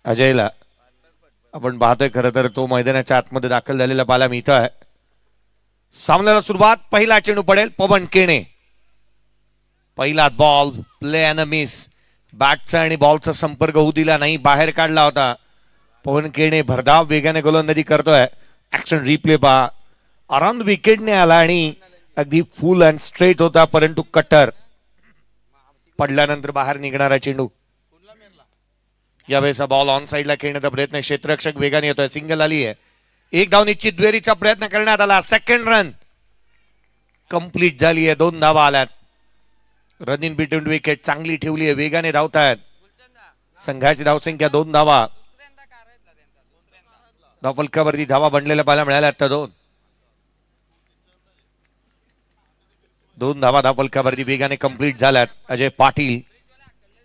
अजयला आपण पाहतोय खरं तर तो मैदानाच्या आतमध्ये दाखल झालेला पाहायला मिळत आहे. सामन्याला सुरुवात, पहिला चेंडू पडेल पवन केणे. पहिला बॉल प्ले अँड मिस, बॅटचा आणि बॉलचा संपर्क होऊ दिला नाही, बाहेर काढला होता. पवन केणे भरधाव वेगाने गोलंदाजी करतोय. ऍक्शन रिप्ले पहा, अराउंड विकेटने आला आणि अगदी फुल अँड स्ट्रेट होता, परंतु कट्टर पडल्यानंतर बाहेर निघणारा चेंडू. यावेळेस बॉल ऑन साइडला खेळण्याचा प्रयत्न, क्षेत्ररक्षक वेगाने येतोय, सिंगल आली आहे. एक धाव निश्चित, दुहेरीचा प्रयत्न करण्यात आला. सेकंड रन कंप्लीट झाली आहे, 2 धावा आल्यात. रन इन बिटवीन विकेट चांगली ठेवली आहे, वेगाने धावतायत. संघाची धावसंख्या 2 धावा. धावफलकावरती धावा बनलेल्या पाहायला मिळाल्या आता 2 धावा धावफलकावरती वेगाने कंप्लीट झाल्यात. अजय पाटील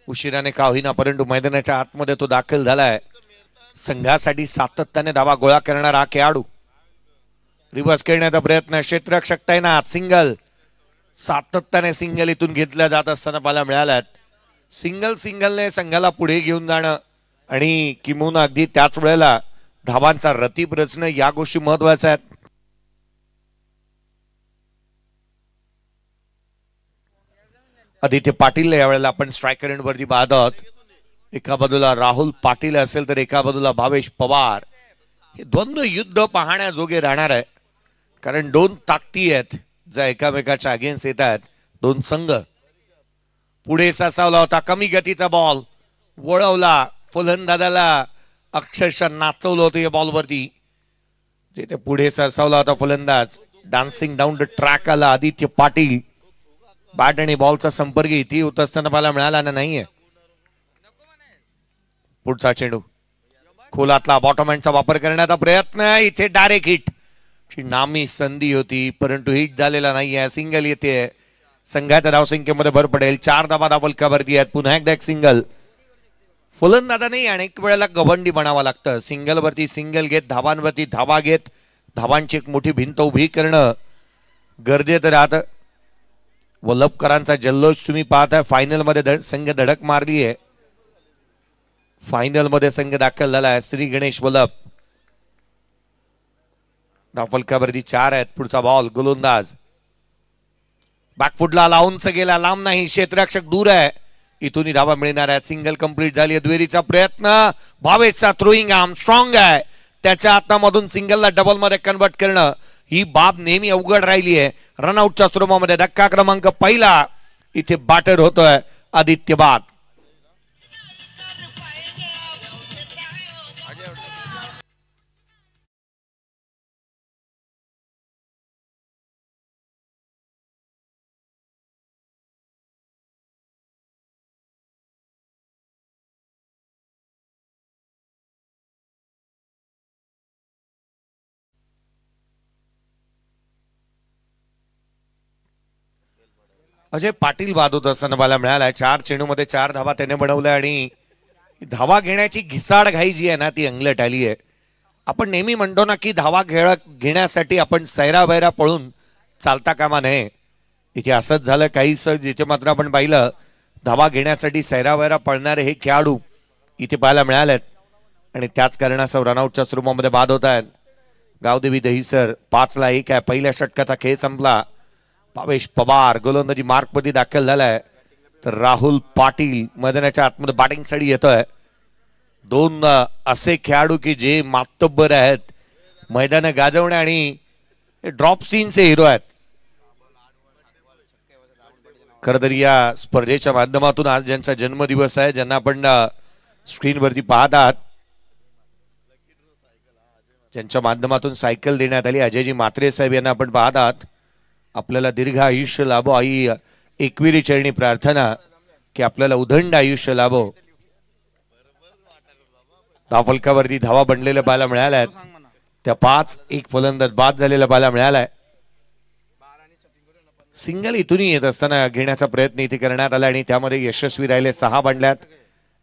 उशिराने का होईना परंतु मैदानाच्या आतमध्ये तो दाखल झालाय. संघासाठी सातत्याने धावा गोळा करणारा खेळाडू. रिव्हर्स खेळण्याचा प्रयत्न, क्षेत्ररक्षक तैनात, सिंगल. सातत्याने सिंगल इथून घेतल्या जात असताना पाहायला मिळाल्यात. सिंगलने संघाला पुढे घेऊन जाणं आणि किंबहुना अगदी त्याच वेळेला धावांचा रतीप रचणं, या गोष्टी महत्वाच्या आहेत. आदित्य पाटील यावेळेला आपण स्ट्रायकर एंड वरती पाहत आहोत. एका बाजूला राहुल पाटील असेल तर एका बाजूला भावेश पवार. हे द्वंद्व युद्ध पाहण्याजोगे राहणार आहे, कारण 2 ताकदी आहेत ज्या एकामेकाच्या अगेन्स्ट येत आहेत. 2 संघ. पुढे सासावला होता, कमी गतीचा बॉल वळवला, फलंदाजाला अक्षरशः नाचवलं होतं या बॉलवरती. जिथे पुढे सासावला होता फलंदाज, डान्सिंग डाऊन द ट्रॅक आला आदित्य पाटील. बॅट आणि बॉलचा संपर्क इथे होत असताना पाहायला मिळाला नाहीये. पुढचा चेंडू खोलातला, बॉटम हँडचा वापर करण्याचा प्रयत्न, इथे डायरेक्ट हिट. नामी संधी होती परंतु हिट झालेला नाहीये. सिंगल येते, संघाच्या धावसंख्येमध्ये भर पडेल. 4 धावा धावफलकावरती आहेत. पुन्हा एकदा एक सिंगल. फलंदाजाने अनेक वेळेला गवंडी बनावं लागतं. सिंगल वरती सिंगल घेत, धावांवरती धावा घेत, धावांची एक मोठी भिंत उभी करणं गरजेचं राहतं. वल्लभकरांचा जल्लोष तुम्ही पाहताय. फायनल मध्ये संघ धडक मारली आहे. फायनल मध्ये संघ दाखल झाला आहे. श्री गणेश वल्लभ. धावफलकावरती 4 आहेत. पुढचा बॉल, गोलंदाज बॅकफुटला लावूनच गेला, लांब नाही, क्षेत्ररक्षक दूर आहे. इथूनही धावा मिळणार आहे. सिंगल कंप्लीट झाली आहे. दुहेरीचा प्रयत्न, भावेशचा थ्रोईंग आर्म स्ट्रॉंग आहे, त्याच्या हातामधून सिंगलला डबल मध्ये कन्वर्ट करणं ही बाब नेहमी अवघड राहिली आहे. रनआउटच्या स्वरूपामध्ये धक्का क्रमांक पहिला. इथे बॅटर होतोय आदित्य बाद. अजय पाटील बाद होत असताना मला मिळालाय. 4 चेंडूमध्ये 4 धावा त्याने बनवल्या आणि धावा घेण्याची घिसाड घाई जी आहे ना ती अंगलट आली आहे. आपण नेहमी म्हणतो ना की धावा घेण्यासाठी आपण सैरावैरा पळून चालता कामा नये. इथे असंच झालं काहीसं, जिथे मात्र आपण पाहिलं धावा घेण्यासाठी सैरावैरा पळणारे हे खेळाडू इथे पाहायला मिळालेत आणि त्याच कारणास्तव रनआउटच्या स्वरूपामध्ये बाद होत आहेत. गावदेवी दहिसर 5ला 1 आहे. पहिल्या षटकाचा खेळ संपला. भावेश पवार गोलंदाजी मार्कमध्ये दाखल झालाय, तर राहुल पाटील मैदानाच्या आतमध्ये बॅटिंग साठी येतोय. 2 असे खेळाडू की जे मातब्बर आहेत, मैदान गाजवणे आणि ड्रॉप सीनचे हिरो आहेत. खरं तर या स्पर्धेच्या माध्यमातून आज ज्यांचा जन्मदिवस आहे, ज्यांना आपण स्क्रीनवरती पाहत आहात, ज्यांच्या माध्यमातून सायकल देण्यात आली, अजयजी म्हात्रे साहेब यांना आपण पाहत आहात. आपल्याला दीर्घ आयुष्य लाभो, आई एकविरी चरणी प्रार्थना की आपल्याला उदंड आयुष्य लाभो. धावफलकावरती धावा बनलेल्या पाहायला मिळाल्या. त्या 5, एक फलंदाज बाद झालेला पाहायला मिळालाय. सिंगल इथूनही येत असताना घेण्याचा प्रयत्न इथे करण्यात आला आणि त्यामध्ये यशस्वी राहिले. 6 बनल्यात.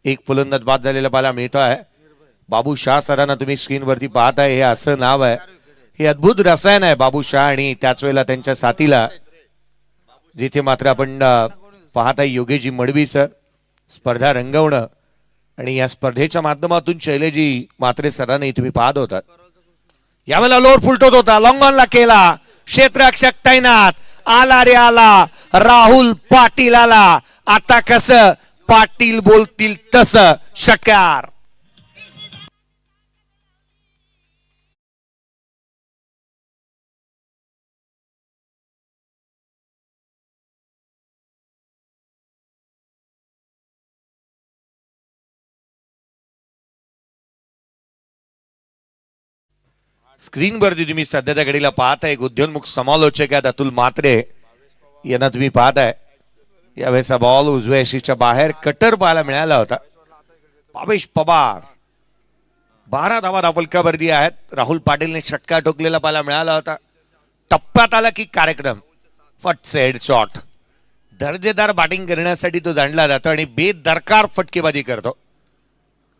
एक फलंदाज बाद झालेला पाहायला मिळतोय. बाबू शाह सरांना तुम्ही स्क्रीनवरती पाहताय, हे असं नाव आहे, हे अद्भुत रसायन आहे बाबू शाह आणि त्याच वेळेला त्यांच्या साथीला जिथे मात्र आपण पाहताय योगेशजी मडवी सर. स्पर्धा रंगवणं आणि या स्पर्धेच्या माध्यमातून शैलेजी मात्रे सरांनी तुम्ही पाहत होता यावेळेला लोड फुलटत होता, लॉंग ऑनला केला, क्षेत्ररक्षक तैनात, आला रे आला, राहुल पाटील आला. आता कसं पाटील बोलतील तसं, षटकार. स्क्रीनवरती तुम्ही सध्या त्या घडीला पाहताय उद्योन्मुख समालोचक आहेत अतुल म्हात्रे यांना तुम्ही पाहताय. यावेळेचा बॉल उजव्या यशीच्या बाहेर कटर पाहायला मिळाला होता. भावेश पवार 12 धावा धावफलकावरती आहेत. राहुल पाटीलने षटकार ठोकलेला पाहायला मिळाला होता. टप्प्यात आला की कार्यक्रम फटसे हेड शॉट. दर्जेदार बॅटिंग करण्यासाठी तो जाणला जातो आणि बेदरकार फटकेबाजी करतो.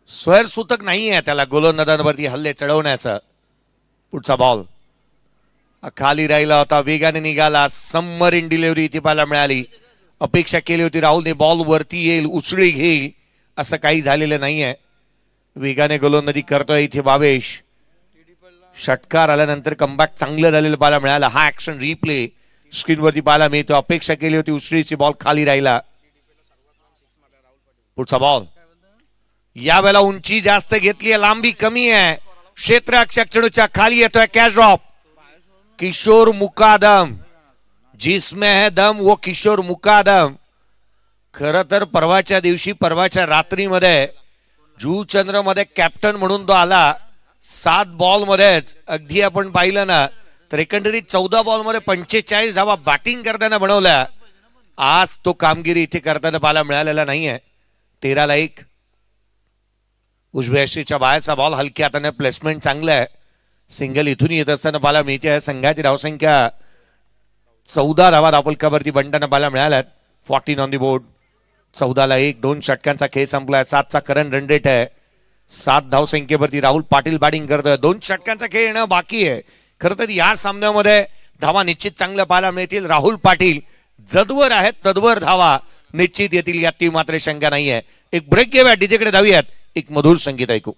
स्वैरसूतक नाही आहे त्याला गोलंदाजांवरती हल्ले चढवण्याचं. पुढचा बॉल खाली राहिला होता, वेगाने निघाला, सबमरीन डिलिव्हरी इथे पाहायला मिळाली. अपेक्षा केली होती राहुलने बॉल वरती येईल, उचळी घेईल, असं काही झालेलं नाहीये. वेगाने गोलंदाजी करतोय इथे भावेश. षटकार आल्यानंतर कमबॅक चांगलं झालेलं पाहायला मिळालं. हा ऍक्शन रिप्ले स्क्रीनवरती पाहायला मिळतो. अपेक्षा केली होती उचळीची, बॉल खाली राहिला. पुढचा बॉल यावेळेला उंची जास्त घेतली आहे, लांबी कमी आहे. क्षेत्ररक्षक चेंडूच्या खाली येतोय, कॅच ड्रॉप. किशोर मुकादम, जिसमें है दम वो किशोर मुकादम. खर तर परवाच्या दिवशी, परवाच्या रात्रीमध्ये जुचंद्र मध्ये कॅप्टन म्हणून तो आला. 7 बॉल मध्येच अगदी आपण पाहिलं ना तर एकंदरीत 14 बॉल मध्ये 45 धावा बॅटिंग करताना बनवल्या. आज तो कामगिरी इथे करताना पाहायला मिळालेला नाहीये. 13-1. उजव्या यष्टीच्या बाहेरचा बॉल हलक्या हाताने, प्लेसमेंट चांगलं आहे. सिंगल इथून येत असताना पाहायला मिळते. संघाची धावसंख्या 14 धावा धावफलकावरती बंडाना पाहायला मिळाल्यात. 14 ऑन दी बोर्ड. 14-1. 2 षटकांचा खेळ संपलाय. 7चा करंट रन रेट आहे. 7 धावसंख्येवरती राहुल पाटील बॅटिंग करतोय. 2 षटकांचा खेळ येणं बाकी आहे. खरं तर या सामन्यामध्ये धावा निश्चित चांगल्या पाहायला मिळतील. राहुल पाटील जदवर आहेत, तदवर धावा निश्चित येतील यात ती मात्र शंका नाहीये. एक ब्रेक घेऊया, डीजेकडे धावूयात, एक मधुर संगीत ऐकू.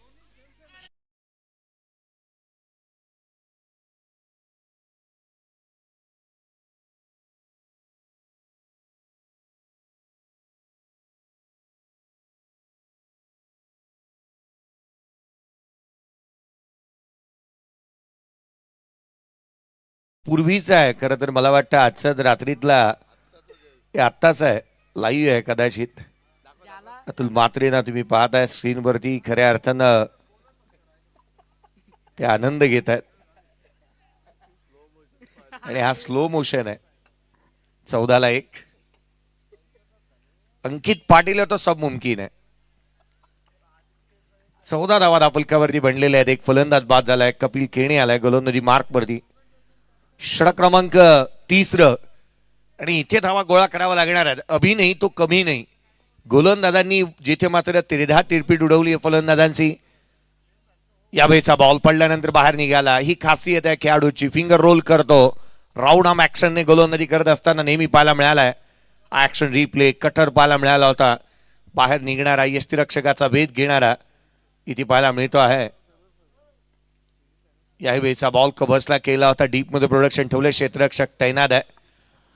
पूर्वीचा आहे खरं तर, मला वाटतं आजच्याच रात्रीतला आत्ताच आहे, लाईव्ह आहे कदाचित. अतुल म्हात्रे ना तुम्ही पाहताय स्क्रीनवरती, खऱ्या अर्थानं ते आनंद घेत आहेत आणि हा स्लो मोशन आहे. 14-1. अंकित पाटील आहे तो सब मुमकिन आहे. 14 धावा धावफलकावरती बनलेले आहेत. एक फलंदाज बाद झालाय, कपिल केणे आलाय गोलंदाजी मार्क वरती. षटक क्रमांक 30 आणि इथे धावा गोळा करावा लागणार आहेत. अभि नाही तो कमी नाही. गोलंदाजांनी जिथे मात्र 13 तिरपीट उडवली फलंदाजांची. यावेळेचा बॉल पडल्यानंतर बाहेर निघाला. ही खासियत आहे खेळाडूची, फिंगर रोल करतो. राऊंड आर्म ऍक्शनने गोलंदाजी करत असताना नेहमी पाहायला मिळालाय. ऍक्शन रिप्ले कटर पाहायला मिळाला होता. बाहेर निघणारा यष्टीरक्षकाचा भेद घेणारा इथे पाहायला मिळतो आहे. यावेळेचा बॉल कबसला केला होता. डीप मध्ये प्रोडक्शन ठेवले, क्षेत्ररक्षक तैनात आहे.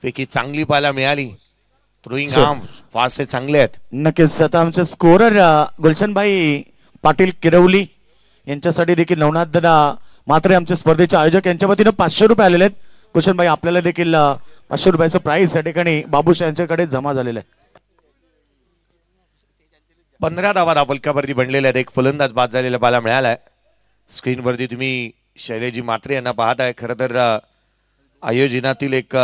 फेकी चांगली पाहायला मिळाली. थ्रोईंग आर्म फारसे चांगले आहेत. नक्कीच. आता आमचे स्कोरर गुलशनभाई पाटील किरवली यांच्यासाठी देखील नवनाथ दादा मात्रे आमचे स्पर्धेचे आयोजक यांच्या वतीनं 500 रुपये आलेले आहेत. गुलशनभाई आपल्याला देखील 500 रुपयाचं प्राइस या ठिकाणी बाबूश यांच्याकडे जमा झालेलं आहे. 15 धावा धावफलकावरती बनलेल्या आहेत. एक फलंदाज बाद झालेला पाहायला मिळालाय. स्क्रीनवरती तुम्ही शैलेजी मात्रे यांना पाहताय. खरं तर आयोजनातील एक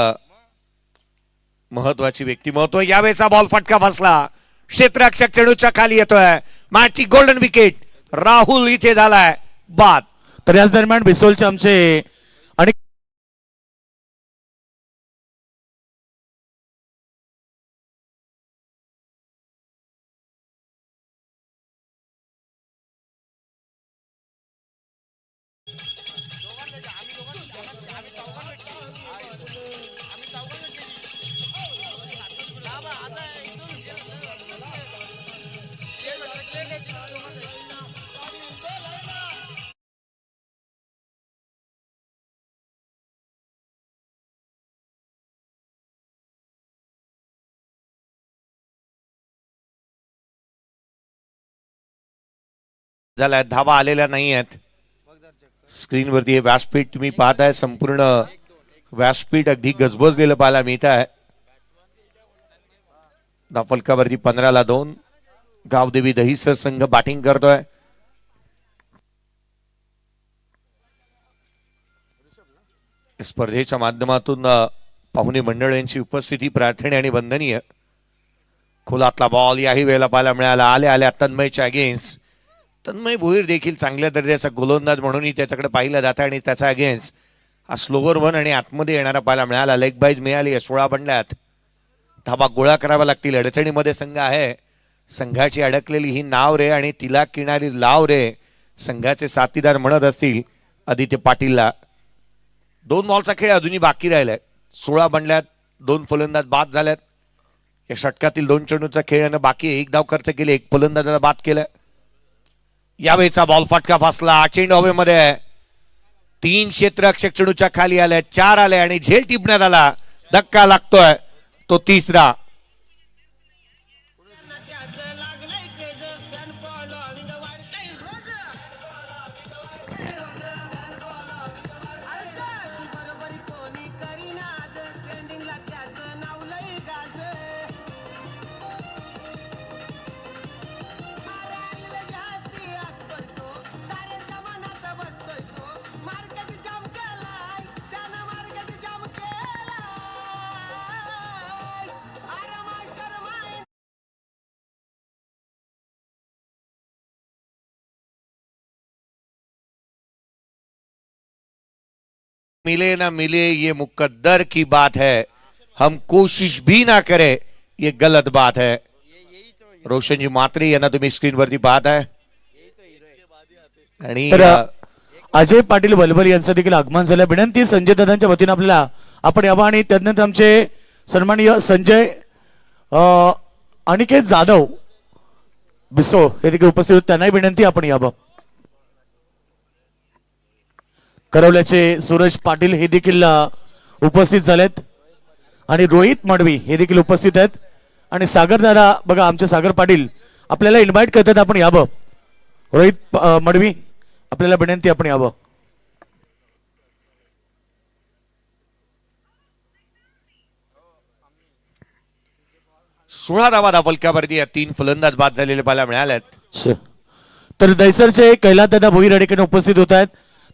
महत्वाची व्यक्तिमत्व. यावेळेचा बॉल फटका फसला. क्षेत्ररक्षक चेंडूच्या खाली येतोय. मॅचची गोल्डन विकेट राहुल इथे झालाय बाद. तर याच दरम्यान बिसोलचे आमचे आणि झाल्या, धावा आलेल्या नाही आहेत. स्क्रीनवरती हे व्यासपीठ तुम्ही पाहताय, संपूर्ण व्यासपीठ अगदी गजबजलेलं पाहायला मिळत आहे. धावफलकावरती 15-2 गावदेवी दहिसर संघ बॅटिंग करतोय. स्पर्धेच्या माध्यमातून पाहुणे मंडळ यांची उपस्थिती प्रार्थनीय आणि वंदनीय. खोलातला बॉल याही वेळेला पाहायला मिळाला. आल्या तन्मयच्या अगेन्स्ट. तन्मय भोईर देखील चांगल्या दर्जाचा गोलंदाज म्हणूनही त्याच्याकडे पाहिलं जातं आणि त्याचा अगेन्स्ट हा स्लोवर वन आणि आतमध्ये येणारा पाहायला मिळाला. लेग बाईज मिळाली, 16 बनल्यात. धाबा गोळा करावा लागतील. अडचणीमध्ये संघ आहे. संघाची अडकलेली ही नाव रे आणि तिला किणारी लाव रे, संघाचे साथीदार म्हणत असतील आदित्य पाटीलला. 2 बॉलचा खेळ अजूनही बाकी राहिलाय. 16 बनल्यात, 2 फलंदाज बाद झाल्यात. या षटकातील 2 चेंडूचा खेळ बाकी, 1 धाव खर्च केले, 1 फलंदाजाला बाद केलं. यावेळेचा बॉल फटका फासला, चेंडू हवेमध्ये. 3 क्षेत्ररक्षक चेंडूच्या खाली आले, 4 आले आणि झेल टिपण्यात आला. धक्का लागतोय तो तिसरा. मिले ना मिले ये मुकद्दर की बात है, हम कोशिश भी ना करे ये गलत बात है. रोशनजी मात्रे यांना तुम्ही स्क्रीनवरती पाहत आहे. आणि अजय पाटील बलबल यांचं देखील आगमन झालं. विनंती संजय दादांच्या वतीने आपल्याला आपण यावं आणि त्यानंतर आमचे सन्माननीय संजय अनिकेत जाधव बिसो हे देखील उपस्थित होते, त्यांनाही विनंती आपण यावं. करवल्याचे सूरज पाटील हे देखील उपस्थित झालेत आणि रोहित मडवी हे देखील उपस्थित आहेत. आणि सागर दादा बघा, आमचे सागर पाटील आपल्याला इन्व्हाइट करतात, आपण यावं. रोहित मडवी आपल्याला विनंती, आपण यावं. सोळा धावा फलकावरती या 3 फलंदाज बाद झालेले पाहायला मिळालेत. तर दैसरचे कैलास दादा भोईर अडकेने उपस्थित होत आहेत,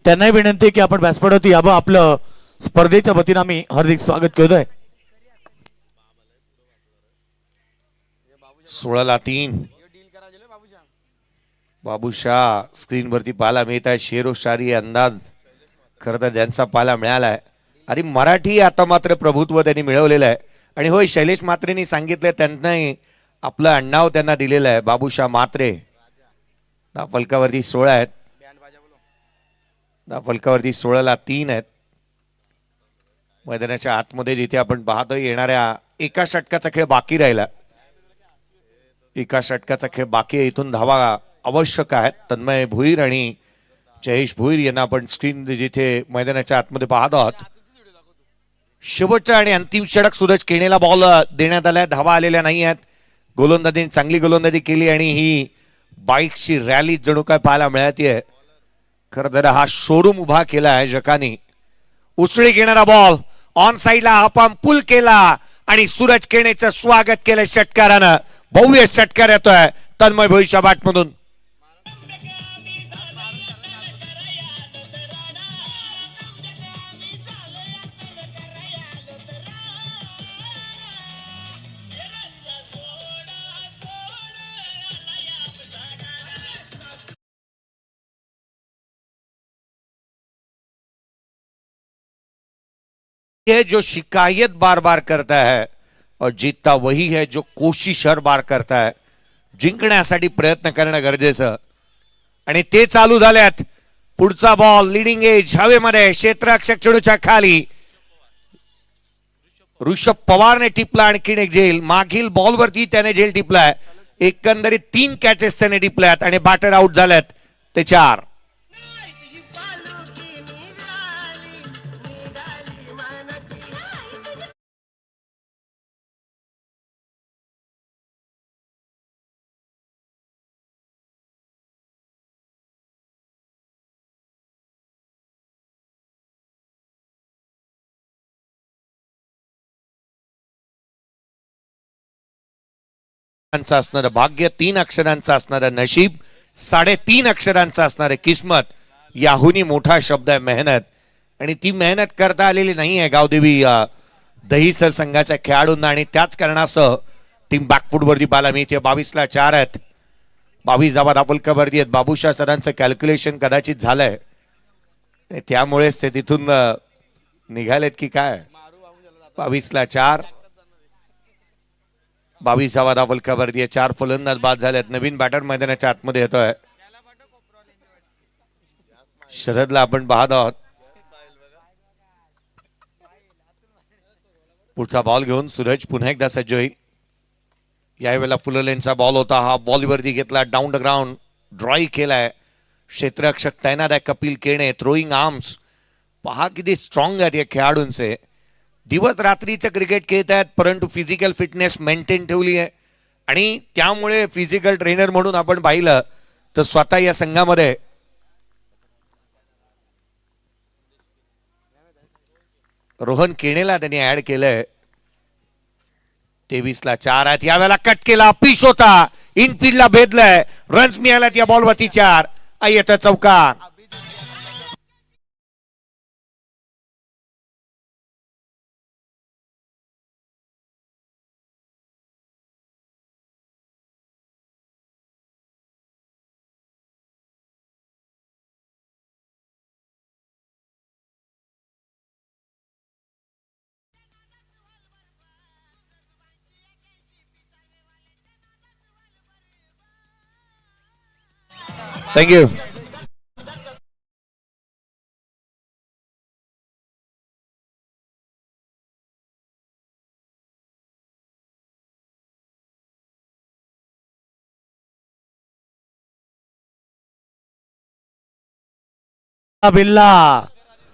त्यांनाही विनंती की आपण व्यासपीठावरती यावं. आपलं स्पर्धेच्या वतीनं आम्ही हार्दिक स्वागत करतोय. 16-3 बाबूशाह स्क्रीनवरती पाहायला मिळत आहे. शेरोशारी अंदाज खरं तर ज्यांचा पाहायला मिळालाय. अरे मराठी आता मात्र प्रभुत्व त्यांनी मिळवलेलं आहे. आणि होय, शैलेश मात्रेंनी सांगितलं, त्यांनाही आपलं अण्णाव त्यांना दिलेलं आहे. बाबूशाह मात्रे फलकावरती 16 आहेत. फलकावरती 16-3 आहेत. मैदानाच्या आतमध्ये जिथे आपण पाहतोय येणाऱ्या एका षटकाचा खेळ बाकी राहिला. एका षटकाचा खेळ बाकी आहे. इथून धावा आवश्यक आहेत. तन्मय भोईर आणि जयेश भोईर यांना आपण स्क्रीन जिथे मैदानाच्या आतमध्ये पाहत आहोत. शेवटचा आणि अंतिम षटक सूरज केणेला बॉल देण्यात आलाय. धावा आलेल्या नाही आहेत. गोलंदाजीने चांगली गोलंदाजी केली आणि ही बाईकची रॅली जणू काय पाहायला मिळते. खरं तर हा शोरूम उभा केला आहे जकानी. उसळी घेणारा बॉल ऑन साईडला आपण पुल केला आणि सूरज केणेचं स्वागत केलं षटकारानं. भव्य षटकार येतोय तन्मय भोईरच्या बॅटमधून. है जो शिकायत बार बार करता है और जीतता वही है जो कोशिश हर बार करता है. जिंकण्यासाठी प्रयत्न करणं गरजेचं आणि ते चालू झाल्यात. पुढचा बॉल लिडिंग एज हवेमध्ये, क्षेत्ररक्षक चेंडूच्या खाली. ऋषभ पवारने टिपला आणखीन एक झेल. मागील बॉलवरती त्याने झेल टिपलाय. एकंदरीत 3 कॅचेस त्याने टिपल्यात आणि बॅटर आउट झाल्यात ते 4. अक्षरांचं असणारं भाग्य, 3 अक्षरांचं असणारं नशीब, 3.5 अक्षरांचं असणारं किस्मत, याहूनही मोठा शब्द आहे मेहनत. आणि ती मेहनत करता आलेली नाही आहे गावदेवी दहीसर संघाच्या खेळाडूंना. आणि त्याच कारणासह टीम बॅकफूटवरती पाहायला मिळते. 22 ला 4 आहेत, 22 धावा दापोलकरवरती आहेत. बाबूशाह सरांचं कॅल्क्युलेशन कदाचित झालंय आणि त्यामुळेच ते तिथून निघालेत की काय. 22 ला 4, 22 धावा दापोलकरवरती आहे. 4 फलंदाज बाद झालेत. नवीन बॅटर मैदानाच्या आतमध्ये येतोय. शरदला आपण पाहत आहोत. पुढचा बॉल घेऊन सूरज पुन्हा एकदा सज्ज होईल. यावेळेला फुललेंचा बॉल होता, हा बॉलवरती घेतला, डाऊन द ग्राउंड ड्रॉई केलाय. क्षेत्ररक्षक तैनात आहे कपिल केणे. थ्रोईंग आर्म्स पहा किती स्ट्रॉंग आहेत या खेळाडूंचे. दिवस रात्रीचं क्रिकेट खेळत आहेत, परंतु फिजिकल फिटनेस मेंटेन ठेवली आहे. आणि त्यामुळे फिजिकल ट्रेनर म्हणून आपण पाहिलं तर स्वतः या संघामध्ये रोहन केणेला त्यांनी ऍड केलंय. 23 ला 4 आहेत. यावेळेला कट केला, पीश होता, इनफिल्डला भेदलंय, रन्स मिळाल्यात या बॉलवरती 4. येतं चौकार. थँक्यू. बिल्ला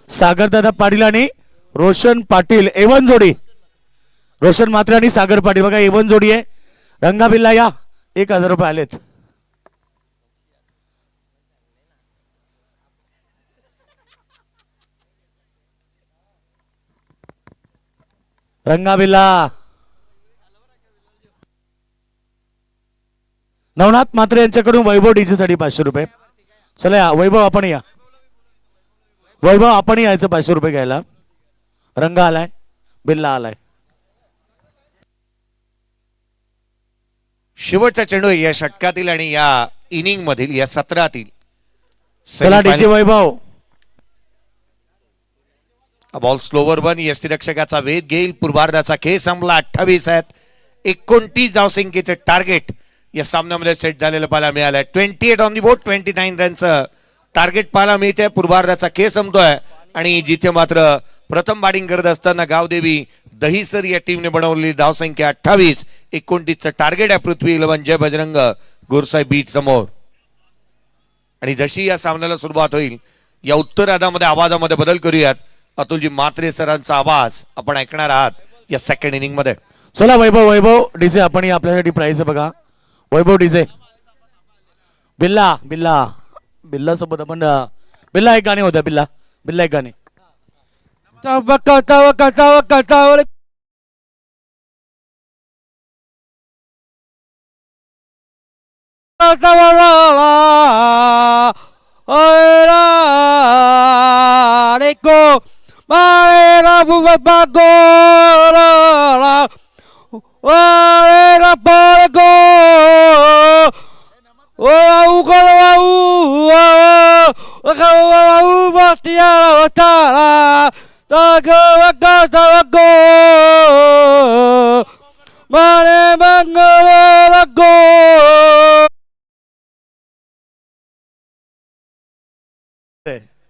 सागरदादा पाटील आणि रोशन पाटील एवन जोडी. रोशन मात्रे आणि सागर पाटील बघा एवन जोडी आहे. रंगा बिल्ला या 1000 रुपये आलेत. रंगा बिल्ला. नवनाथ मात्रे यांच्याकडून वैभव डीजे साठी 500 रुपये. चला या वैभव आपण या. वैभव आपण यायचं 500 रुपये घ्यायला. रंगा आलाय, बिल्ला आलाय. शेवटचा चेंडू या षटकातील आणि या इनिंग मधील या सत्रातील. चला DJ Vaibhav. Ball slower one. यष्टीरक्षकाचा वेध घेईल. पूर्वार्धाचा खेळ संपला. 28 आहेत. 29 धावसंख्येचे टार्गेट या सामन्यामध्ये सेट झालेलं पाहायला मिळालंय. 28 ऑन दी बोर्ड. 29 रनचं टार्गेट पाहायला मिळते. पूर्वार्धाचा खेळ संपतोय आणि जिथे मात्र प्रथम बॅटिंग करत असताना गावदेवी दहीसर या टीमने बनवलेली धावसंख्या 28. 29चं टार्गेट आहे पृथ्वी 11 जय बजरंग गोरसाई बीच समोर. आणि जशी या सामन्याला सुरुवात होईल या उत्तरार्धामध्ये आवाजामध्ये बदल करूयात. अतुलजी मात्रे सरांचा आवाज आपण ऐकणार आहात या सेकंड इनिंग मध्ये. चला वैभव वैभव डीजे आपण आपल्यासाठी प्राइस आहे बघा. वैभव डीजे. बिल्ला बिल्ला बिल्ला सोबत आपण बिल्ला एक गाणे होत्या. बिल्ला बिल्ला एक गाणे.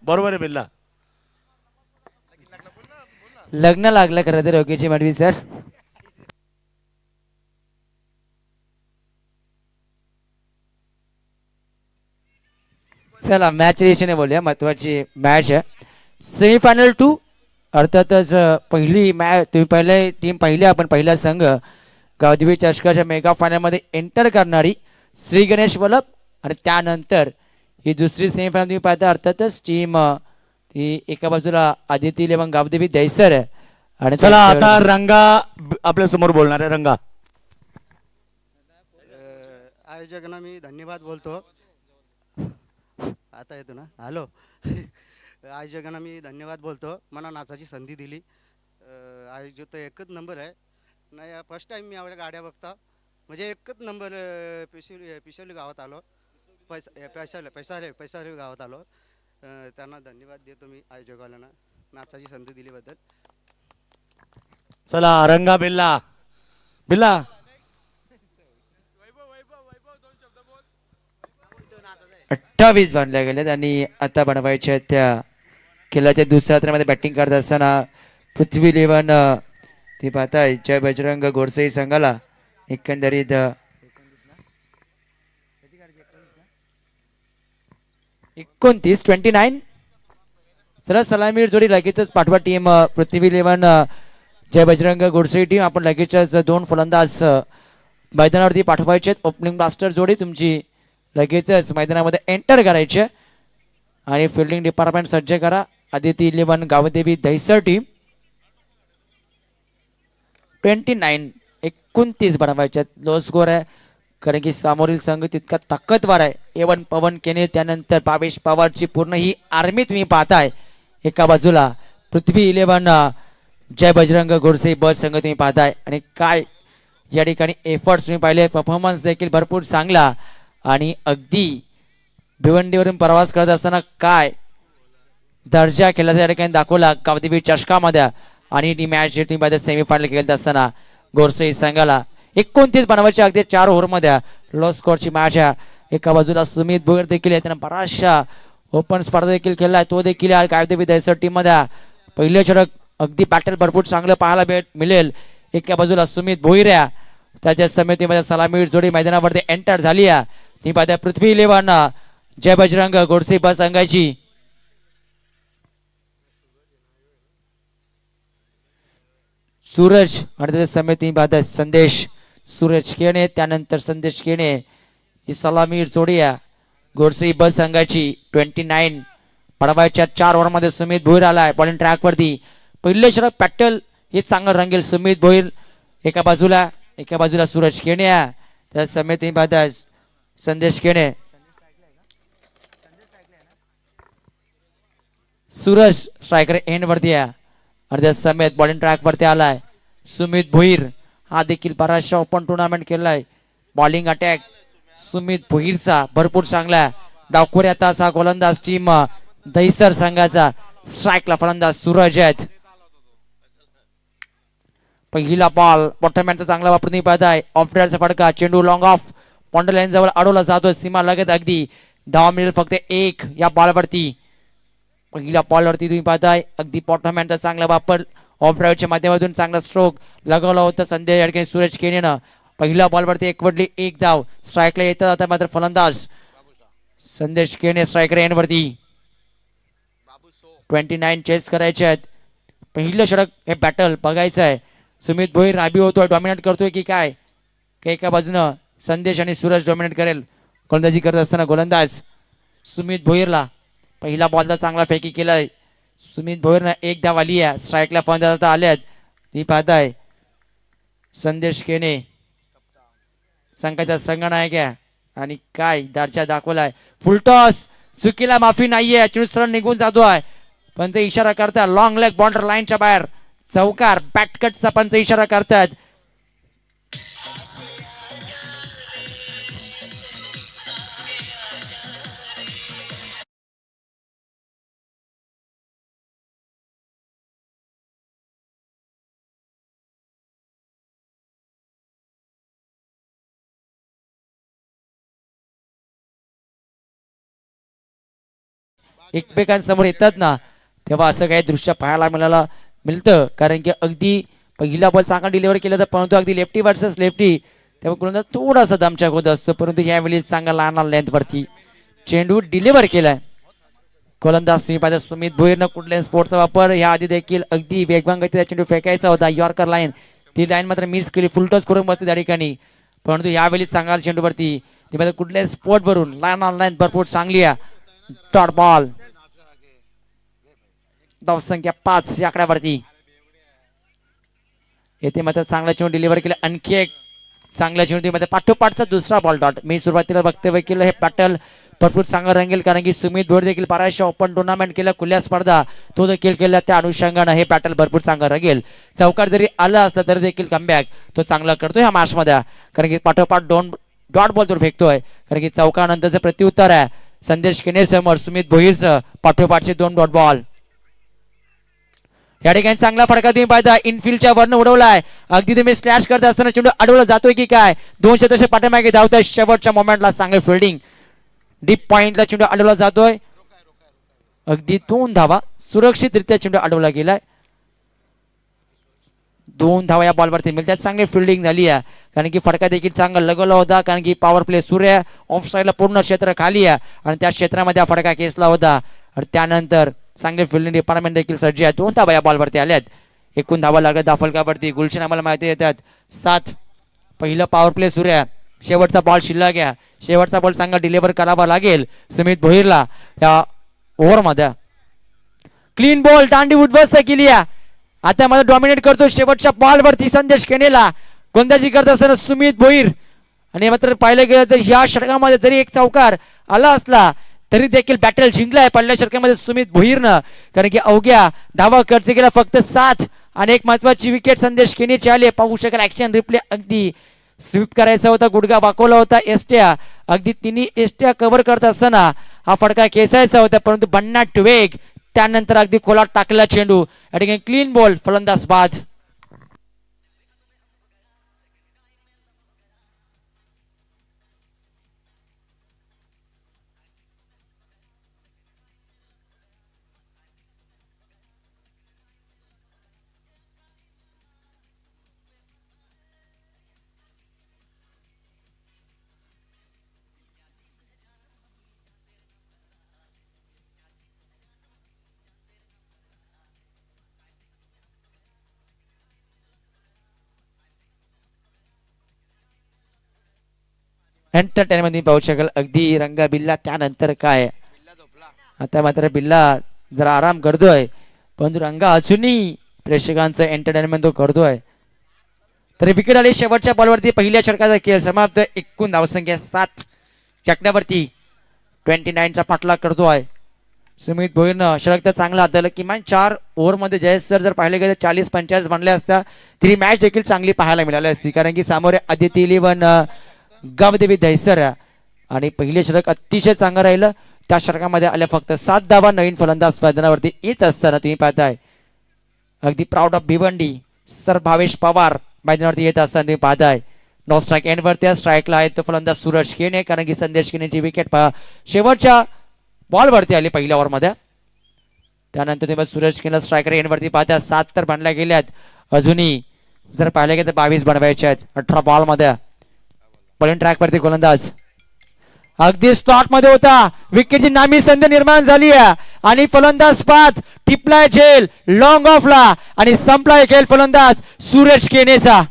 बरोबर आहे बिल्ला. लग्न लागलं खरं तर योगेची मडवी सर. चला मॅच रेषेने बोलूया. महत्वाची मॅच आहे. सेमीफायनल 2 अर्थातच पहिली मॅच तुम्ही पहिले टीम पाहिली आपण. पहिला संघ गावदेवी चषकाच्या मेगा फायनलमध्ये एंटर करणारी श्री गणेश वल्लभ आणि त्यानंतर ही दुसरी सेमीफायनल तुम्ही पाहता. अर्थातच टीम ही एका बाजूला आदिती 11 गावदेवी दहीसर आहे. आणि चला आता रंगा आपल्या समोर बोलणार आहे. रंगा आयोजकांना मी धन्यवाद बोलतो. आता येतो ना, हॅलो. आयोजकांना मी धन्यवाद बोलतो, मला नाचाची संधी दिली. आयोजक तर एकच नंबर आहे. नाही, फर्स्ट टाईम मी एवढ्या गाड्या बघता, म्हणजे एकच नंबर. पिशवली गावात आलो, पैसाले गावात आलो. त्यांना धन्यवाद देतो मी आयोजकांना नाचाची संधी दिलीबद्दल. चला रंगा बिल्ला बिल्ला 28 बांधल्या गेल्यात आणि आता बनवायच्या त्या खेळाच्या दुसऱ्या सत्रामध्ये बॅटिंग करत असताना पृथ्वी इलेव्हन ती पाहताय जय बजरंग गोडसे संघाला एकंदरीत 29 चला सलामीर जोडी लगेचच पाठवा टीम पृथ्वी इलेव्हन जय बजरंग गोडसे टीम. आपण लगेचच 2 फलंदाज मैदानावरती पाठवायचे. ओपनिंग ब्लास्टर जोडी तुमची लगेचच मैदानामध्ये एंटर करायचे आणि फिल्डिंग डिपार्टमेंट सज्ज करा. आदिती इलेव्हन गावदेवी दहिसर टीम 29 बनवायचे. लो स्कोर आहे कारण की समोरील संघ तितका ताकदवार आहे. A1 पवन केने, त्यानंतर भावेश पवारची पूर्ण ही आर्मी तुम्ही पाहताय. एका बाजूला पृथ्वी इलेव्हन जय बजरंग गोडसे बस संघ तुम्ही पाहताय. आणि काय या ठिकाणी एफर्ट्स तुम्ही पाहिले, परफॉर्मन्स देखील भरपूर चांगला आणि अगदी भिवंडीवरून प्रवास करत असताना काय दर्जा खेळाचा या ठिकाणी दाखवला गावदेवी चषकामध्ये. आणि ती मॅच तुम्ही पाहिजे सेमीफायनल खेळत असताना गोडसे संघाला 29 बनवायचे अगदी 4 ओव्हरमध्ये लो स्कोरची मॅच आहे. एका बाजूला सुमित भोयर देखील आहे, त्यानं बराचशा ओपन स्पर्धा देखील खेळलाय, तो देखील गावदेवी दहिसर टीम मध्ये पहिले षटक अगदी बॅटल भरपूर चांगलं पाहायला मिळेल. एका बाजूला सुमित भोईर त्याच्या समितीमध्ये सलामीर जोडी मैदानावरती एंटर झाली आहे. ती पाहत्या पृथ्वी इलेव्हन जय बजरंग गोडसे बस संघाची. सूरज आणि त्याच्या समिती पाहत्या संदेश सूरज केणे, त्यानंतर संदेश केणे ही सलामीर जोडी आहे गोडसे बस संघाची. 29 पडवायच्या 4 ओव्हरमध्ये सुमित भोईर आलाय बॉलिंग ट्रॅक वरती. पहिले षटक पॅटल हे चांगलं रंगेल. सुमित भोईर एका बाजूला सूरज केणे आहे, त्या समिती पाहता संदेश केणे. सूरज स्ट्रायकर एंड वरती आहे आणि त्या समेत बॉलिंग ट्रॅक वरती आलाय सुमित भोईर. हा देखील बराचशा ओपन टुर्नामेंट केलाय. बॉलिंग अटॅक सुमित भोईरचा भरपूर चांगला. डावखोऱ्याचा गोलंदाज टीम दहिसर संघाचा. स्ट्राईकला फलंदाज सूरज आहेत. पहिला बॉल बॉटमॅनचा चांगला वापर तुम्ही पाहताय. ऑफ ड्रायरचा फटका, चेंडू लॉंग ऑफ पॉइंट लाईन जवळ अडवला जातोय. सीमा लगत अगदी धावा मिळेल फक्त 1 या बॉलवरती. पहिल्या बॉलवरती तुम्ही पाहताय अगदी बॉटमॅनचा चांगला वापर, ऑफ ड्राईव्हच्या माध्यमातून चांगला स्ट्रोक लगवला होता संदेश या ठिकाणी सूरज केनेनं. पहिल्या बॉलवरती एकवटली 1 धाव. स्ट्राईकला येतात आता मात्र फलंदाज संदेश केने स्ट्रायकर एंड वरती. 29 चेस करायचे आहेत. पहिलं षटक हे बॅटल बघायचं आहे. सुमित भोईर राबी होतोय, डॉमिनेट करतोय की काय, एका बाजूनं संदेश आणि सूरज डॉमिनेट करेल. गोलंदाजी करत असताना गोलंदाज सुमित भोईरला पहिला बॉलचा चांगला फेकी केलाय. सुमित भोईरनं 1 धाव आली आहे. स्ट्राईकला फलंदाज आता आले आहेत. ती पाहताय संदेश केने संघाचा संघनायक आहे आणि काय दारच्या दाखवलाय. फुलटॉस चुकीला माफी नाहीये. चुनसरण निघून जातोय. पंच इशारा करतात लॉंग लेग बॉर्डर लाईनच्या बाहेर. चौकार बॅटकटचा पंच इशारा करतात. एकमेकांसमोर येतात ना तेव्हा असं काही दृश्य पाहायला मिळतं. कारण की अगदी पहिला बॉल चांगला डिलिव्हर केला तर परंतु अगदी लेफ्टी वर्सेस लेफ्टी तेव्हा गोलंदाज थोडासा दमछाक होत असतो. परंतु यावेळी चांगला लहान लेंथ वरती चेंडू डिलिव्हर केलाय. गोलंदाज तुम्ही पाहता सुमित भोईरनं कुठल्या स्पोर्टचा वापर ह्या आधी देखील अगदी वेगवान गतीचा चेंडू फेकायचा होता. यॉर्कर लाईन ती लाईन मात्र मिस केली. फुलटॉस करून बसते त्या ठिकाणी. परंतु यावेळी चांगला चेंडूवरती ती पाहता कुठल्या स्पोर्ट वरून लाईन भरपूर चांगली आहे. डॉट बॉल धावसंख्या 5 या आकड्यावरती येथे मात्र चांगला चेंडू डिलिव्हर केला. आणखी एक चांगल्या चेंडूमध्ये पाठोपाठचा दुसरा बॉल डॉट. मी सुरुवातीला वक्तव्य केलं हे बॅटल भरपूर चांगलं रंगेल, कारण की सुमित भोर देखील बऱ्याचशा ओपन टुर्नामेंट केल्या, खुल्या स्पर्धा तो देखील केल्या, त्या अनुषंगानं हे बॅटल भरपूर चांगलं रंगेल. चौकार जरी आला असला तरी देखील कमबॅक तो चांगला करतोय ह्या मॅचमध्ये, कारण की पाठोपाठ 2 डॉट बॉल तो फेकतोय, कारण की चौकानंतरचं प्रत्युत्तर आहे संदेश केने समोर सुमित भोईरचं पाठोपाठचे 2 डॉट बॉल. या ठिकाणी चांगला फटका तुम्ही पाहता इनफिल्डच्या वरनं उडवलाय, अगदी तुम्ही स्लॅश करत असताना चेंडू अडवला जातोय की काय, 200 तसे पाठीमागे धावतोय, शेवटच्या मोमेंटला चांगली फिल्डिंग, डीप पॉइंटला चेंडू अडवला जातोय, अगदी 2 धावा सुरक्षितरित्या चेंडू अडवला गेलाय. 2 धावा या बॉलवरती मिळतात, चांगली फिल्डिंग झाली आहे, कारण की फटका देखील चांगला लगवला होता, कारण की पॉवर प्ले सूर्य ऑफ साईडला पूर्ण क्षेत्र खाली आहे आणि त्या क्षेत्रामध्ये हा फटका खेचला होता. आणि त्यानंतर चांगले फिल्डिंग डिपार्टमेंट देखील सज्ज आहे. 2 धावा या बॉलवरती आल्यात, एकूण धावा लागल्या दाफलकावरती. गुलशन आम्हाला माहिती येतात 7. पहिलं पॉवर प्ले सूर्य, शेवटचा बॉल शिल्लक आहे, शेवटचा बॉल चांगला डिलिव्हर करावा लागेल सुमित भोईरला या ओव्हरमध्ये. क्लीन बॉल दांडी उद्ध्वस्त केली आहे, आता मला डॉमिनेट करतो शेवटच्या बॉलवरती संदेश केनेला, गोंदाजी करत असताना सुमित भोईर. आणि मात्र पाहिलं गेलं तर या षटकामध्ये जरी एक चौकार आला असला तरी देखील बॅटल जिंकलाय पहिल्या षटकामध्ये सुमित भोईरनं, कारण की अवघ्या धावा खर्च केला फक्त 7 आणि एक महत्वाची विकेट संदेश केनेची आली. पाहू शकाल ऍक्शन रिप्ले, अगदी स्वीप करायचा होता, गुडघा वाकवला होता, एसट्या अगदी तिन्ही एसट्या कव्हर करत असताना हा फटका खेचायचा होता, परंतु भन्नाट वेग, त्यानंतर अगदी खोलात टाकला चेंडू. या ठिकाणी क्लीन बॉल, फलंदाज बाद. एंटरटेनमेंट पाहू शकाल, अगदी रंगा बिल्ला. त्यानंतर काय, आता मात्र बिल्ला जरा आराम करतोय, परंतु रंगा अजूनही प्रेक्षकांचं एंटरटेनमेंट तो करतोय. तर विकेट आली शेवटच्या बॉलवरती, पहिल्या षटकाचा खेळ समाप्त. एकूण धावसंख्या 7 चकण्यावरती 29चा पाठलाग करतोय सुमित भोईरनं. षटक तर चांगला हाताळलं, किमान 4 ओव्हरमध्ये जयेश सर जर पाहिले गेले 40-45 बनले असता तरी मॅच देखील चांगली पाहायला मिळाली असती, कारण की सामोरे आदिती इलेव्हन गावदेवी दहिसर आणि पहिले षटक अतिशय चांगलं राहिलं. त्या षटकामध्ये आल्या फक्त 7 धावा. नवीन फलंदाज मैदानावरती येत असताना तुम्ही पाहताय अगदी proud of Bhiwandi sir Bhavesh Pawar मैदानावरती येत असताना तुम्ही पाहताय. नो स्ट्राईक एंडवरती स्ट्राईकला आहे तो फलंदाज सूरज केने, कारण की संदेश केनेची विकेट शेवटच्या बॉलवरती आली पहिल्या ओव्हरमध्ये. त्यानंतर तुम्ही सूरज केने स्ट्रायकर एंडवरती पाहता 7 तर बनल्या गेल्यात, अजूनही जर पाहिले गेलं तर 22 बनवायचे आहेत 18 बॉलमध्ये. बॉलिंग ट्रॅक वरती गोलंदाज अगदी स्लॉट मध्ये होता, विकेटची नामी संधी निर्माण झाली आहे आणि फलंदाज पाथ टिपलाय झेल लॉंग ऑफला आणि संपलाय खेळ फलंदाज सूरज केनेचा.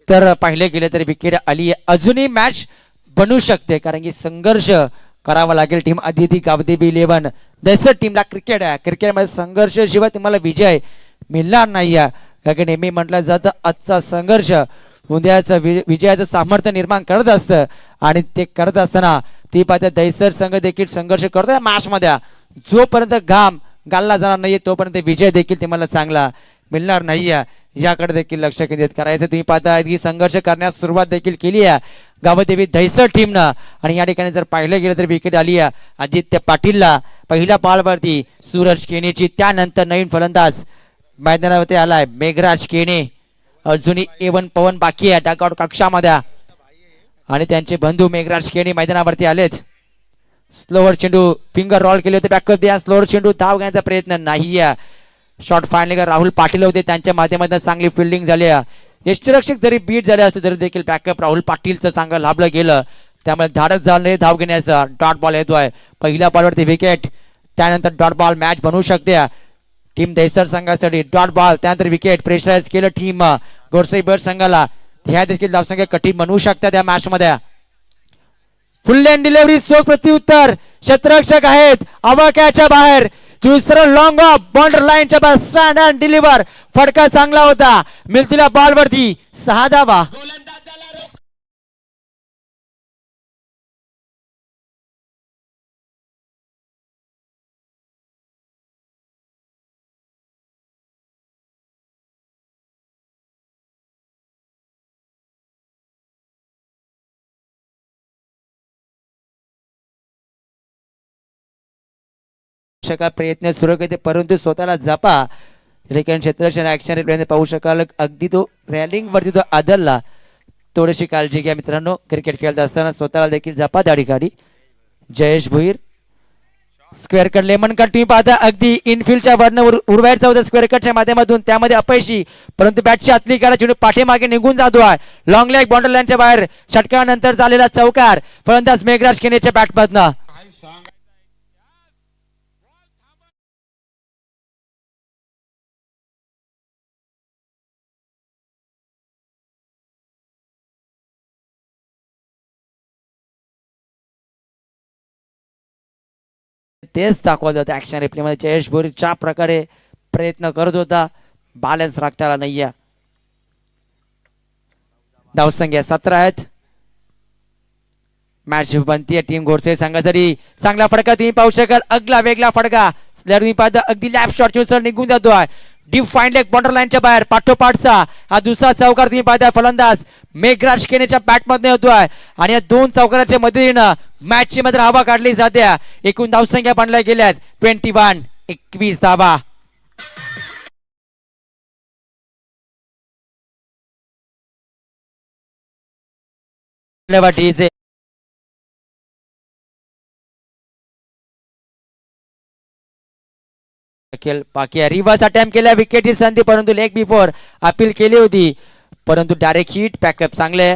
तर पाहिले गेले तरी विकेट आली, अजूनही मॅच बनू शकते, कारण की संघर्ष करावा लागेल. टीम आदिती गावदेवी इलेव्हन दहसर टीमला क्रिकेट आहे, क्रिकेटमध्ये संघर्ष शिवाय तुम्हाला विजय मिळणार नाही आहे. कारण की नेहमी म्हटलं जातं आजचा संघर्ष उद्याचं विजयाचं सामर्थ्य निर्माण करत असतं आणि ते करत असताना ती पाहते दहसर संघ देखील संघर्ष करतोय मॅचमध्ये. जोपर्यंत घाम गालला जाणार नाहीये तोपर्यंत विजय देखील तुम्हाला चांगला मिळणार नाहीये, याकडे देखील लक्ष केंद्रित करायचं. तुम्ही पाहता ही संघर्ष करण्यास सुरुवात देखील केली आहे गावदेवी दहिसर टीमनं. आणि या ठिकाणी जर पाहिलं गेलं तर विकेट आली आहे आदित्य पाटीलला पहिल्या बॉलवरती सूरज केनेची. त्यानंतर नवीन फलंदाज मैदानावरती आलाय मेघराज केने. अजूनही A1 पवन बाकी आहे डॉकआउट कक्षामध्ये आणि त्यांचे बंधू मेघराज केने मैदानावरती आलेत. स्लोवर चेंडू फिंगर रॉल केले होते बॅकअप द्या स्लोवर चेंडू धाव घेण्याचा प्रयत्न नाही शॉट फायनल राहुल पाटील होते त्यांच्या माध्यमातून चांगली फिल्डिंग झाली यष्टीरक्षक जरी बीट झाले असते तरी देखील बॅकअप राहुल पाटीलचं चांगलं लाभलं गेलं त्यामुळे धाडस झाले धाव घेण्याचा डॉट बॉल येतोय पहिल्या बॉलवरती विकेट त्यानंतर डॉट बॉल मॅच बनवू शकते टीम दहिसर संघासाठी डॉट बॉल त्यानंतर विकेट प्रेशराईज केलं टीम गोरसाई बर्ड संघाला ह्या देखील धावसंख्या कठीण बनवू शकतात या मॅच मध्ये फुल लेन डिलिव्हरी चोख प्रत्युत्तर क्षेत्ररक्षक आहेत आवाक्याच्या बाहेर दुसरं लॉंग ऑफ बॉर्डर लाईनच्या बाहेर स्टँड अँड डिलिव्हर फटका चांगला होता मिळतीला बॉल वरती 6 धावा प्रयत्न सुरू करते परंतु स्वतःला जपा लेकिन क्षेत्ररक्षण ऍक्शन रिप्ले पाहू शकाल अगदी तो रॅलिंग वरती तो आदलला थोडीशी काळजी घ्या मित्रांनो क्रिकेट खेळत असताना स्वतःला देखील जपा दाढी काढी जयेश भुईर स्क्वेअर कट लेमन कट तुम्ही पाहता अगदी इनफिल्डच्या वरनं उडवायचा होता स्क्वेअर कटच्या माध्यमातून त्यामध्ये अपयशी परंतु बॅटची आतली काढा चेंडू पाठीमागे निघून जातो आहे लॉंग लेग बॉर्डर लाईनच्या बाहेर षटकानंतर झालेला चौकार फलंदाज मेघराज केनेच्या बॅटमधनं तेच दाखवत होतं ऍक्शन रिप्ले मध्ये जयेश भोईर ज्या प्रकारे प्रयत्न करत होता बॅलन्स राखता आला नाहीये धावसंख्या 17 आहेत मॅच बनतीये टीम घोडसे संघासाठी चांगला फटका तुम्ही पाहू शकाल अगला वेगळा फटका तुम्ही पाहता अगदी लॅप शॉट निघून जातोय डीप फाईन लेग बॉर्डर लाईनच्या बाहेर पाठोपाठचा हा दुसरा चौकार तुम्ही पाहता फलंदाज मेघराज केनेच्या बॅटमध्ये होतोय आणि या दोन चौकाराच्या मदतीनं मॅचची मात्र हवा काढली जाते एकूण धावसंख्या बनल्या गेल्यात 21 धावा बाकी रिव्हर्स अटॅम्प्ट केल्या विकेटची संधी परंतु लेग बिफोर अपील केली होती परंतु डायरेक्ट हिट पॅकअप चांगले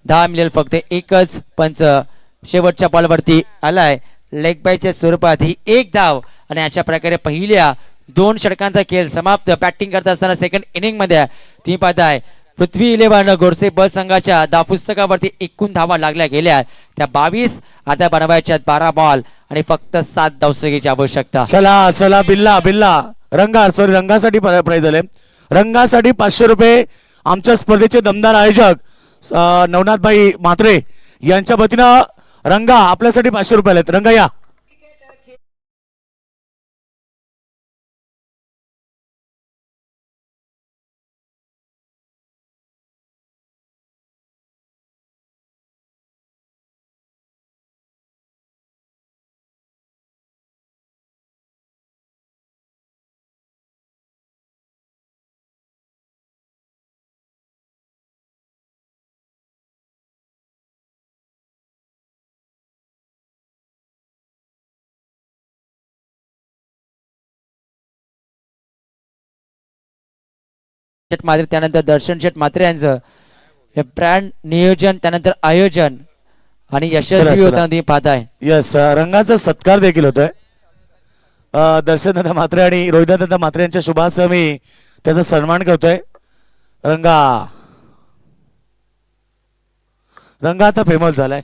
10 मिळेल फक्त एकच पंच शेवटच्या बॉलवरती आलाय लेग बायच्या स्वरूपात ही एक धाव आणि अशा प्रकारे पहिल्या 2 षटकांचा खेळ समाप्त बॅटिंग करत असताना सेकंड इनिंग मध्ये तुम्ही पाहताय पृथ्वी 11 गोडसे बस संघाच्या पुस्तकावरती एकूण धावा लागल्या गेल्या त्या 22 आता बनवायच्या 12 बॉल आणि फक्त 7 धावसंख्येची आवश्यकता चला चला बिल्ला रंगासाठी प्राइज झाले रंगासाठी 500 रुपये आमच्या स्पर्धेचे दमदार आयोजक नवनाथ भाई म्हात्रे यांच्या वतीनं रंगा आपल्यासाठी 500 रुपये आलेत रंगा या मात्रे त्यानंतर दर्शन शेठ मात्रे यांचं हे ब्रँड नियोजन त्यानंतर आयोजन आणि यशस्वी होताना तुम्ही पाहताय यस रंगाचा सत्कार देखील होतोय दर्शन दादा म्हात्रे आणि रोहित दादा म्हात्रे यांच्या शुभासह मी त्याचा सन्मान करतोय रंगा आता फेमस झालाय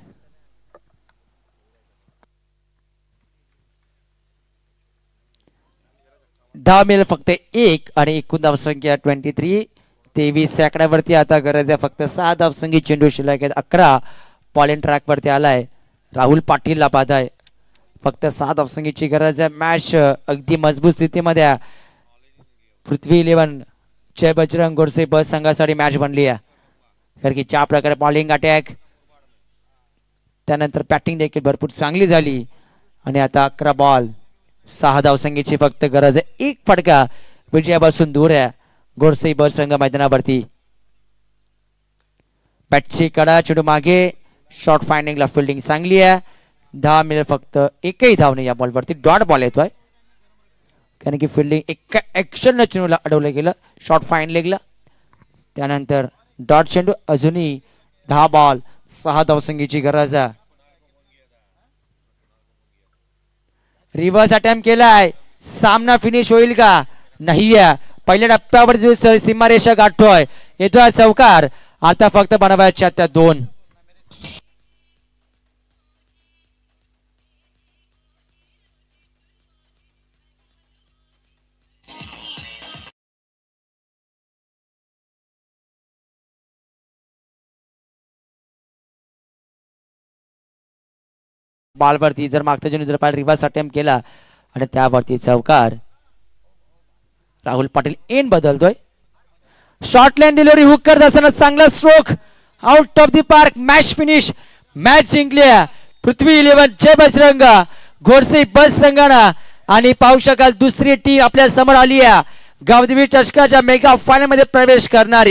धाव मिळेल फक्त 1 आणि एकूण धावसंख्या 23 आकड्यावरती आता गरज आहे फक्त 6 धावसंख्ये चेंडू शिल्लक आहेत 11 पॉलिंग ट्रॅक वरती आलाय राहुल पाटील ला पाहताय फक्त 6 धावसंख्येची गरज आहे मॅच अगदी मजबूत स्थितीमध्ये पृथ्वी 11 जय बजरंग गोडसे बस संघासाठी मॅच बनली आहे कारण की ज्या प्रकारे बॉलिंग अटॅक त्यानंतर बॅटिंग देखील भरपूर चांगली झाली आणि आता 11 बॉल 6 धावसंख्येची फक्त गरज आहे एक फटका विजयापासून दूर आहे गोडसे बस संघ मैदानावरती बॅटची कडा चेंडू मागे शॉर्ट फाइंडिंगला फिल्डिंग चांगली आहे 10 मिळेल फक्त एकही धाव नाही या बॉलवरती. डॉट बॉल येतोय कारण की फिल्डिंग एका ऍक्शन चेंडूला अडवलं गेलं शॉर्ट फाईन लेगला. त्यानंतर डॉट चेंडू अजूनही 10 बॉल 6 धावसंख्येची गरज आहे. रिव्हर्स अटेम्प्ट केलाय. सामना फिनिश होईल का? नाही आहे. पहिल्या टप्प्यावर जो सीमारेषा गाठतोय येतोय चौकार. आता फक्त बनवायच्या त्या 2. बॉलवरती जर मागच्या चेंडू जर पाहिलं रिव्हर्स अटेम्प्ट केला आणि त्यावरती चौकार. राहुल पाटील एन बदलतोय. शॉर्ट लाईन डिलिव्हरी हुक करत असताना चांगला stroke out of the park. Match finish. Match जिंकली पृथ्वी 11 जय बजरंग घोडसे बस संघाना. आणि पाहू शकाल दुसरी टीम आपल्या समोर आली आहे. गावदेवी चषकाच्या मेगा फायनल मध्ये प्रवेश करणारी